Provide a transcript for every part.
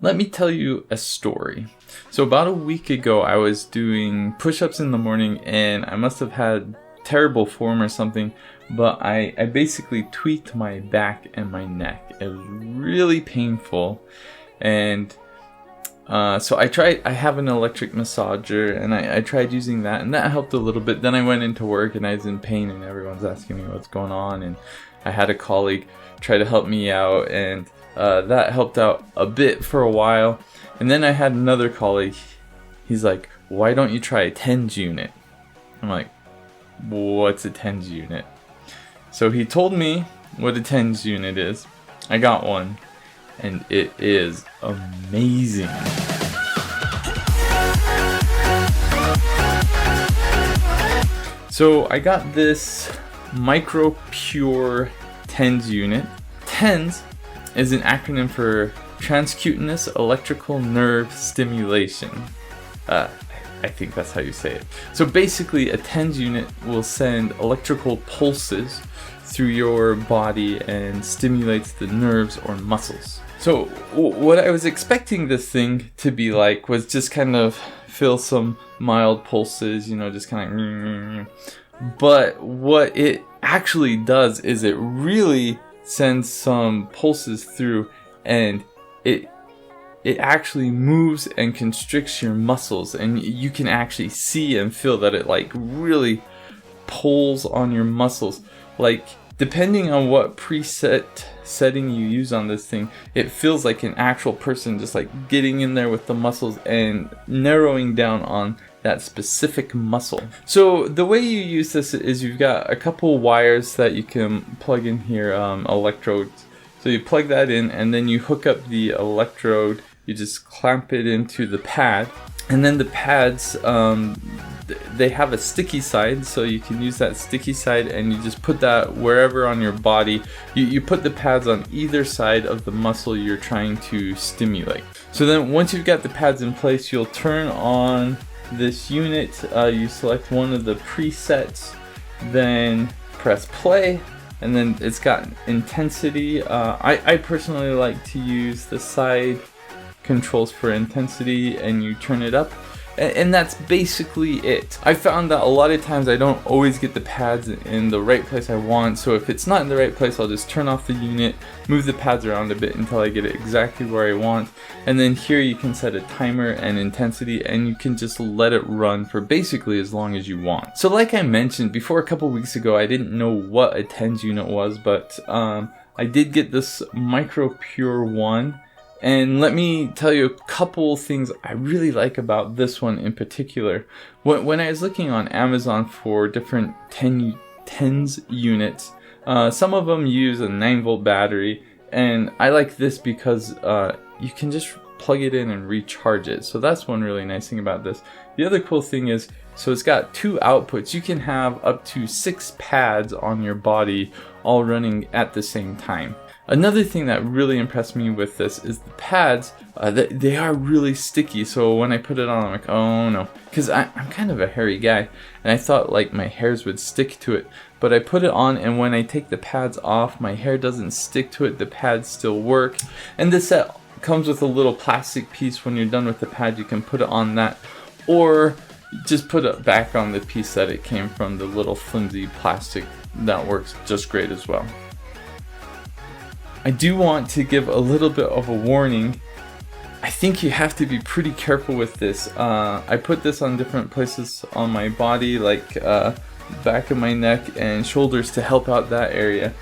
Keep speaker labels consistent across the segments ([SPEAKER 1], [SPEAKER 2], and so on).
[SPEAKER 1] let me tell you a story. So about a week ago, I was doing push-ups in the morning, and I must have had terrible form or something, but I basically tweaked my back and my neck. It was really painful, and so I have an electric massager, and I tried using that, and that helped a little bit. Then I went into work and I was in pain, and everyone's asking me what's going on, and I had a colleague try to help me out, and that helped out a bit for a while. And then I had another colleague, he's like, why don't you try a TENS unit? I'm like, what's a TENS unit? So he told me what a TENS unit is. I got one, and it is amazing. So I got this MicroPure TENS unit. TENS is an acronym for transcutaneous electrical nerve stimulation. I think that's how you say it. So basically, a TENS unit will send electrical pulses through your body and stimulates the nerves or muscles. So what I was expecting this thing to be like was just kind of feel some mild pulses, just kind of. But what it actually does is it really sends some pulses through, and it actually moves and constricts your muscles, and you can actually see and feel that it like really pulls on your muscles. Like, depending on what preset setting you use on this thing, it feels like an actual person just like getting in there with the muscles and narrowing down on that specific muscle. So the way you use this is you've got a couple wires that you can plug in here, electrodes. So you plug that in, and then you hook up the electrode, you just clamp it into the pad, and then the pads, they have a sticky side, so you can use that sticky side and you just put that wherever on your body. You put the pads on either side of the muscle you're trying to stimulate. So then once you've got the pads in place, you'll turn on this unit, you select one of the presets, then press play, and then it's got intensity. I personally like to use the side controls for intensity, and you turn it up, and that's basically it. I found that a lot of times I don't always get the pads in the right place I want, so if it's not in the right place, I'll just turn off the unit, move the pads around a bit until I get it exactly where I want, and then here you can set a timer and intensity, and you can just let it run for basically as long as you want. So like I mentioned before, a couple weeks ago, I didn't know what a TENS unit was, but I did get this MicroPure one. And let me tell you a couple things I really like about this one in particular. When I was looking on Amazon for different TENS units, some of them use a 9-volt battery, and I like this because you can just plug it in and recharge it. So that's one really nice thing about this. The other cool thing is, so it's got 2 outputs. You can have up to 6 pads on your body all running at the same time. Another thing that really impressed me with this is the pads. They are really sticky, so when I put it on, I'm like, oh no, because I'm kind of a hairy guy, and I thought like my hairs would stick to it. But I put it on, and when I take the pads off, my hair doesn't stick to it. The pads still work, and this set comes with a little plastic piece. When you're done with the pad, you can put it on that, or just put it back on the piece that it came from, the little flimsy plastic. That works just great as well. I do want to give a little bit of a warning. I think you have to be pretty careful with this. I put this on different places on my body, like back of my neck and shoulders, to help out that area.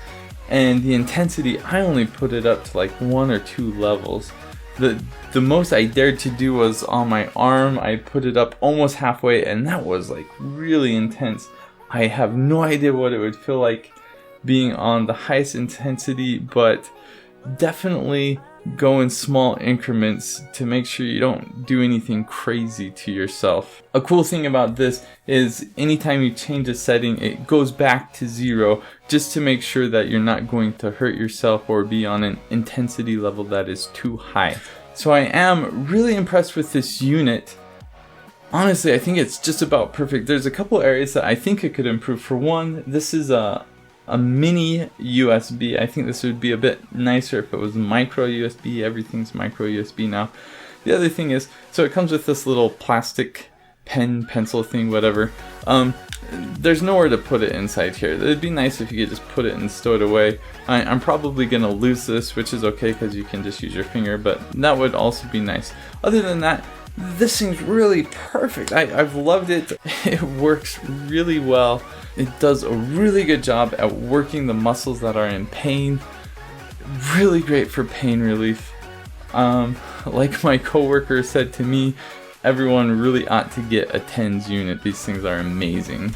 [SPEAKER 1] And the intensity, I only put it up to like 1 or 2 levels. The most I dared to do was on my arm. I put it up almost halfway, and that was like really intense. I have no idea what it would feel like being on the highest intensity, but definitely go in small increments to make sure you don't do anything crazy to yourself. A cool thing about this is anytime you change a setting, it goes back to 0 just to make sure that you're not going to hurt yourself or be on an intensity level that is too high. So I am really impressed with this unit. Honestly, I think it's just about perfect. There's a couple areas that I think it could improve. For one, this is a mini USB. I think this would be a bit nicer if it was micro USB. Everything's micro USB now. The other thing is, so it comes with this little plastic pen, pencil thing, whatever. There's nowhere to put it inside here. It'd be nice if you could just put it and stow it away. I'm probably gonna lose this, which is okay because you can just use your finger, but that would also be nice. Other than that, this thing's really perfect. I've loved it. It works really well. It does a really good job at working the muscles that are in pain. Really great for pain relief. Like my coworker said to me, everyone really ought to get a TENS unit. These things are amazing.